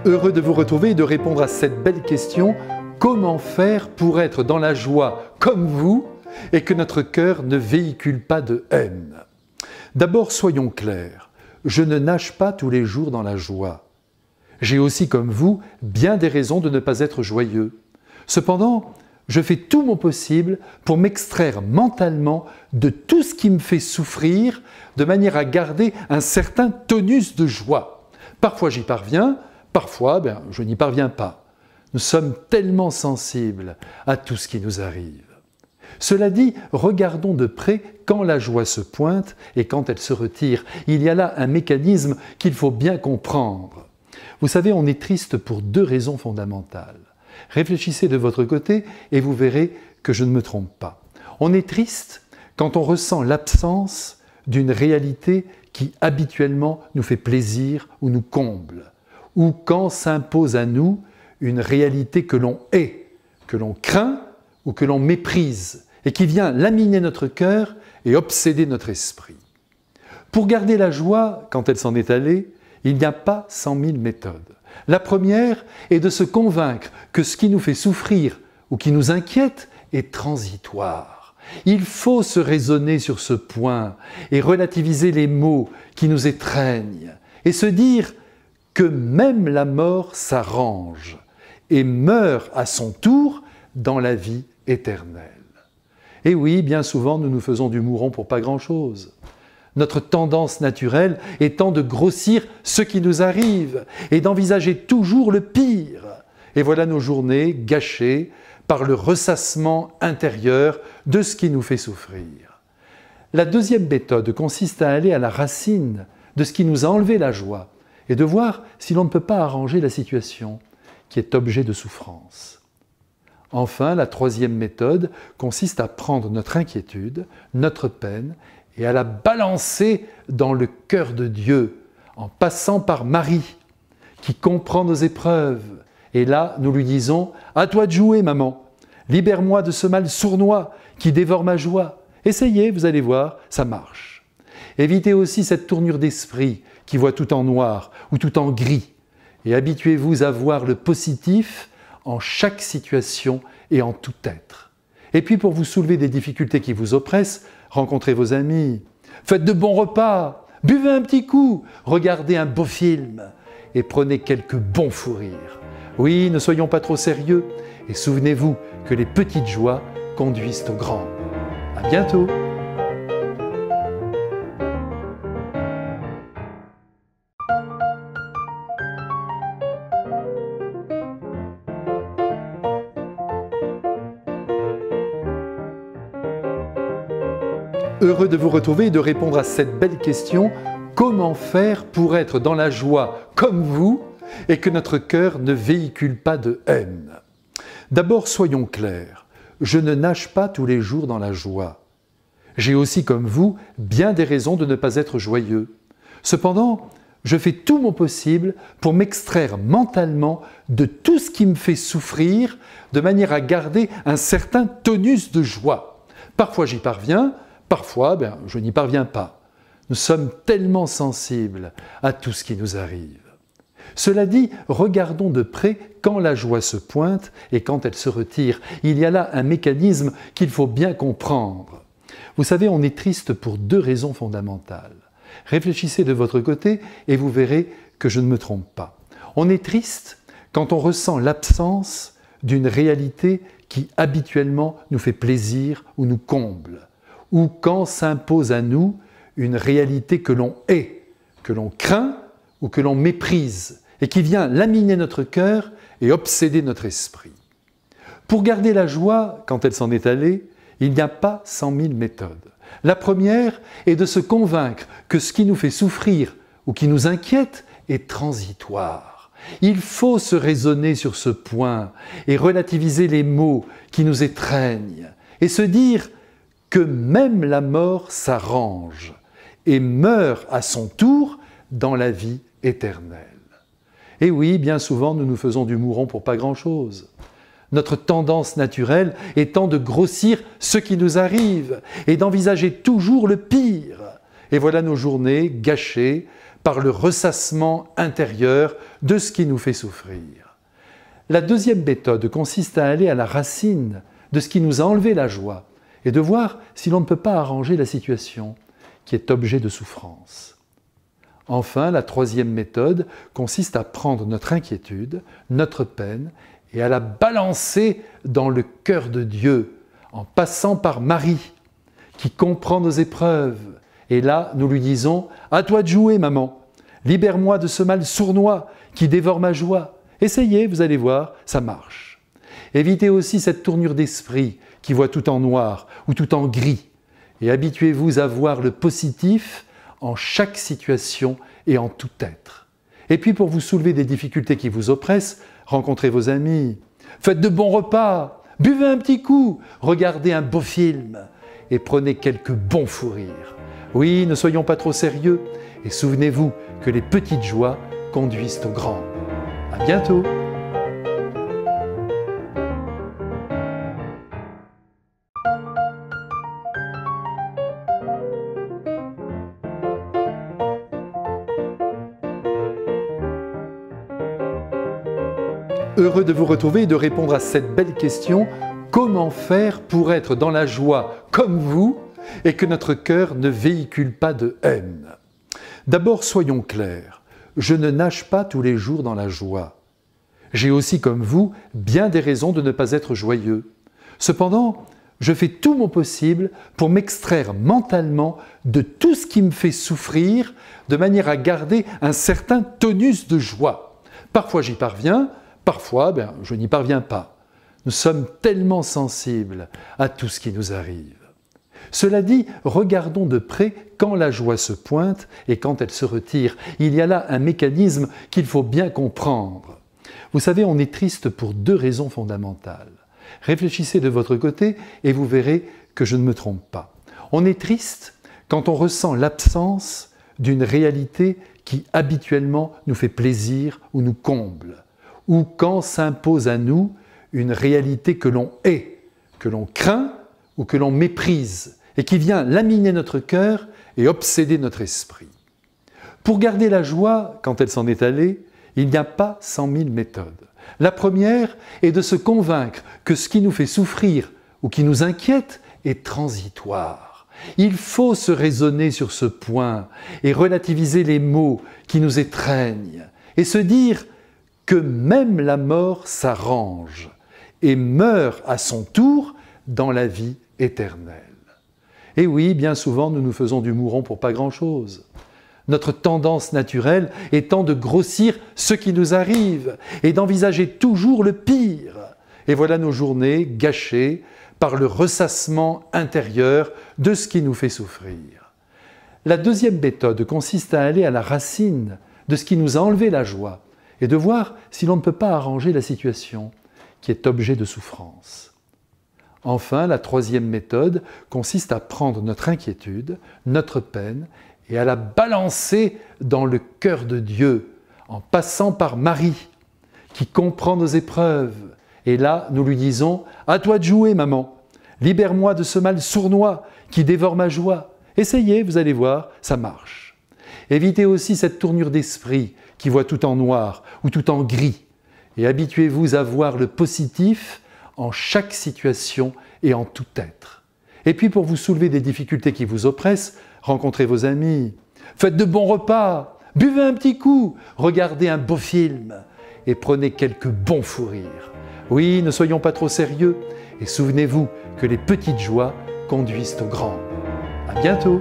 Heureux de vous retrouver et de répondre à cette belle question: comment faire pour être dans la joie comme vous et que notre cœur ne véhicule pas de haine? D'abord, soyons clairs, je ne nage pas tous les jours dans la joie. J'ai aussi, comme vous, bien des raisons de ne pas être joyeux. Cependant, je fais tout mon possible pour m'extraire mentalement de tout ce qui me fait souffrir, de manière à garder un certain tonus de joie. Parfois j'y parviens, parfois je n'y parviens pas. Nous sommes tellement sensibles à tout ce qui nous arrive. Cela dit, regardons de près quand la joie se pointe et quand elle se retire. Il y a là un mécanisme qu'il faut bien comprendre. Vous savez, on est triste pour deux raisons fondamentales. Réfléchissez de votre côté et vous verrez que je ne me trompe pas. On est triste quand on ressent l'absence d'une réalité qui habituellement nous fait plaisir ou nous comble, ou quand s'impose à nous une réalité que l'on hait, que l'on craint ou que l'on méprise, et qui vient laminer notre cœur et obséder notre esprit. Pour garder la joie quand elle s'en est allée, il n'y a pas 100 000 méthodes. La première est de se convaincre que ce qui nous fait souffrir ou qui nous inquiète est transitoire. Il faut se raisonner sur ce point et relativiser les maux qui nous étreignent et se dire que même la mort s'arrange et meurt à son tour dans la vie éternelle. Et oui, bien souvent nous nous faisons du mouron pour pas grand-chose. Notre tendance naturelle étant de grossir ce qui nous arrive et d'envisager toujours le pire. Et voilà nos journées gâchées par le ressassement intérieur de ce qui nous fait souffrir. La deuxième méthode consiste à aller à la racine de ce qui nous a enlevé la joie et de voir si l'on ne peut pas arranger la situation qui est objet de souffrance. Enfin, la troisième méthode consiste à prendre notre inquiétude, notre peine, et à la balancer dans le cœur de Dieu, en passant par Marie, qui comprend nos épreuves. Et là, nous lui disons « À toi de jouer, maman, libère-moi de ce mal sournois qui dévore ma joie. » Essayez, vous allez voir, ça marche. Évitez aussi cette tournure d'esprit qui voit tout en noir ou tout en gris, et habituez-vous à voir le positif en chaque situation et en tout être. Et puis pour vous soulever des difficultés qui vous oppressent, rencontrez vos amis, faites de bons repas, buvez un petit coup, regardez un beau film et prenez quelques bons fous rires. Oui, ne soyons pas trop sérieux et souvenez-vous que les petites joies conduisent aux grandes. À bientôt! Heureux de vous retrouver et de répondre à cette belle question: comment faire pour être dans la joie comme vous et que notre cœur ne véhicule pas de haine? D'abord, soyons clairs, je ne nage pas tous les jours dans la joie. J'ai aussi, comme vous, bien des raisons de ne pas être joyeux. Cependant, je fais tout mon possible pour m'extraire mentalement de tout ce qui me fait souffrir, de manière à garder un certain tonus de joie. Parfois j'y parviens, parfois je n'y parviens pas. Nous sommes tellement sensibles à tout ce qui nous arrive. Cela dit, regardons de près quand la joie se pointe et quand elle se retire. Il y a là un mécanisme qu'il faut bien comprendre. Vous savez, on est triste pour deux raisons fondamentales. Réfléchissez de votre côté et vous verrez que je ne me trompe pas. On est triste quand on ressent l'absence d'une réalité qui habituellement nous fait plaisir ou nous comble, ou quand s'impose à nous une réalité que l'on hait, que l'on craint ou que l'on méprise, et qui vient laminer notre cœur et obséder notre esprit. Pour garder la joie quand elle s'en est allée, il n'y a pas 100 000 méthodes. La première est de se convaincre que ce qui nous fait souffrir ou qui nous inquiète est transitoire. Il faut se raisonner sur ce point et relativiser les maux qui nous étreignent et se dire que même la mort s'arrange et meurt à son tour dans la vie éternelle. Et oui, bien souvent nous nous faisons du mouron pour pas grand-chose. Notre tendance naturelle étant de grossir ce qui nous arrive et d'envisager toujours le pire. Et voilà nos journées gâchées par le ressassement intérieur de ce qui nous fait souffrir. La deuxième méthode consiste à aller à la racine de ce qui nous a enlevé la joie et de voir si l'on ne peut pas arranger la situation qui est objet de souffrance. Enfin, la troisième méthode consiste à prendre notre inquiétude, notre peine, et à la balancer dans le cœur de Dieu, en passant par Marie, qui comprend nos épreuves. Et là, nous lui disons « À toi de jouer, maman, libère-moi de ce mal sournois qui dévore ma joie. » Essayez, vous allez voir, ça marche. Évitez aussi cette tournure d'esprit qui voit tout en noir ou tout en gris. Et habituez-vous à voir le positif en chaque situation et en tout être. Et puis pour vous soulever des difficultés qui vous oppressent, rencontrez vos amis, faites de bons repas, buvez un petit coup, regardez un beau film et prenez quelques bons fous rires. Oui, ne soyons pas trop sérieux et souvenez-vous que les petites joies conduisent aux grandes. À bientôt! Heureux de vous retrouver et de répondre à cette belle question: comment faire pour être dans la joie comme vous et que notre cœur ne véhicule pas de haine? D'abord, soyons clairs, je ne nage pas tous les jours dans la joie. J'ai aussi, comme vous, bien des raisons de ne pas être joyeux. Cependant, je fais tout mon possible pour m'extraire mentalement de tout ce qui me fait souffrir, de manière à garder un certain tonus de joie. Parfois j'y parviens, parfois je n'y parviens pas. Nous sommes tellement sensibles à tout ce qui nous arrive. Cela dit, regardons de près quand la joie se pointe et quand elle se retire. Il y a là un mécanisme qu'il faut bien comprendre. Vous savez, on est triste pour deux raisons fondamentales. Réfléchissez de votre côté et vous verrez que je ne me trompe pas. On est triste quand on ressent l'absence d'une réalité qui habituellement nous fait plaisir ou nous comble, ou quand s'impose à nous une réalité que l'on hait, que l'on craint ou que l'on méprise, et qui vient laminer notre cœur et obséder notre esprit. Pour garder la joie quand elle s'en est allée, il n'y a pas 100 000 méthodes. La première est de se convaincre que ce qui nous fait souffrir ou qui nous inquiète est transitoire. Il faut se raisonner sur ce point et relativiser les maux qui nous étreignent et se dire que même la mort s'arrange et meurt à son tour dans la vie éternelle. Et oui, bien souvent, nous nous faisons du mouron pour pas grand-chose. Notre tendance naturelle étant de grossir ce qui nous arrive et d'envisager toujours le pire. Et voilà nos journées gâchées par le ressassement intérieur de ce qui nous fait souffrir. La deuxième méthode consiste à aller à la racine de ce qui nous a enlevé la joie et de voir si l'on ne peut pas arranger la situation qui est objet de souffrance. Enfin, la troisième méthode consiste à prendre notre inquiétude, notre peine, et à la balancer dans le cœur de Dieu, en passant par Marie, qui comprend nos épreuves. Et là, nous lui disons « À toi de jouer, maman, libère-moi de ce mal sournois qui dévore ma joie. » Essayez, vous allez voir, ça marche. Évitez aussi cette tournure d'esprit qui voit tout en noir ou tout en gris. Et habituez-vous à voir le positif en chaque situation et en tout être. Et puis pour vous soulever des difficultés qui vous oppressent, rencontrez vos amis, faites de bons repas, buvez un petit coup, regardez un beau film et prenez quelques bons fous rires. Oui, ne soyons pas trop sérieux et souvenez-vous que les petites joies conduisent aux grandes. À bientôt!